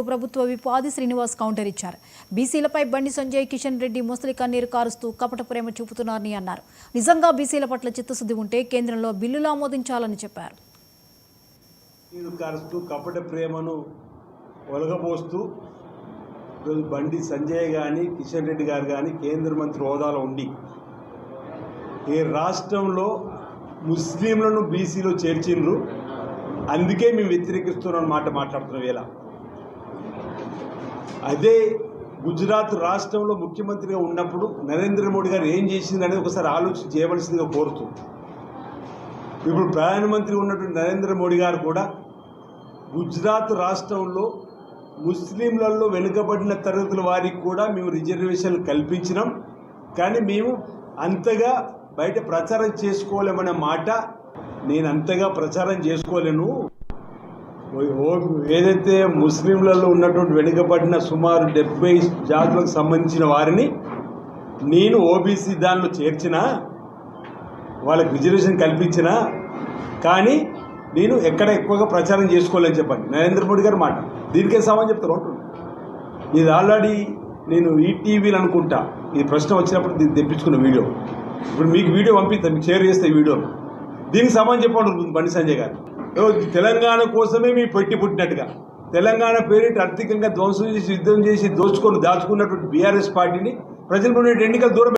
ప్రభుత్వ విప్ ఆది శ్రీనివాస్ కౌంటర్ ఇచ్చారు. బీసీలపై బండి సంజయ్, కిషన్ రెడ్డి మొసలి కన్నీరు కారుస్తూ కపట ప్రేమ చూపుతున్నారని అన్నారు. నిజంగా బీసీల పట్ల చిత్తశుద్ధి ఉంటే కేంద్రంలో బిల్లులు ఆమోదించాలని చెప్పారు. కపట ప్రేమను ఒలగబోస్తూ బండి సంజయ్ కానీ కిషన్ రెడ్డి గారు కానీ కేంద్ర మంత్రి హోదాలో ఉండి ఈ రాష్ట్రంలో ముస్లింలను బీసీలో చేర్చిండ్రు, అందుకే మేము వ్యతిరేకిస్తున్నాం మాట మాట్లాడుతున్నాం. ఇలా అదే గుజరాత్ రాష్ట్రంలో ముఖ్యమంత్రిగా ఉన్నప్పుడు నరేంద్ర మోడీ గారు ఏం చేసిందనేది ఒకసారి ఆలోచన చేయవలసిందిగా కోరుతూ, ఇప్పుడు ప్రధానమంత్రి ఉన్నటువంటి నరేంద్ర మోడీ గారు కూడా గుజరాత్ రాష్ట్రంలో ముస్లింలలో వెనుకబడిన తరగతుల వారికి కూడా మేము రిజర్వేషన్లు కల్పించినాం, కానీ మేము అంతగా బయట ప్రచారం చేసుకోలేమనే మాట. నేను అంతగా ప్రచారం చేసుకోలేను. ఏదైతే ముస్లింలలో ఉన్నటువంటి వెనుకబడిన సుమారు 70 జాతులకు సంబంధించిన వారిని నేను ఓబీసీ దానిలో చేర్చినా, వాళ్ళకి రిజర్వేషన్ కల్పించినా, కానీ నేను ఎక్కడ ఎక్కువగా ప్రచారం చేసుకోలేని చెప్పండి నరేంద్ర మోడీ గారి మాట. దీనికే సమాధానం చెప్తారు అంటుంది. ఇది ఆల్రెడీ నేను ఈటీవీలు అనుకుంటా ఈ ప్రశ్న వచ్చినప్పుడు దీన్ని తెప్పించుకున్న వీడియో. ఇప్పుడు మీకు వీడియో పంపిస్తాను, మీకు షేర్ చేస్తే వీడియో. దీనికి సమాధానం చెప్పండి బండి సంజయ్ గారు. తెలంగాణ కోసమే మీ పుట్టినట్టుగా తెలంగాణ పేరిట ఆర్థికంగా ధ్వంసం చేసి యుద్ధం చేసి దాచుకున్నటువంటి బీఆర్ఎస్ పార్టీని ప్రజలు ఎన్నికలు దూరం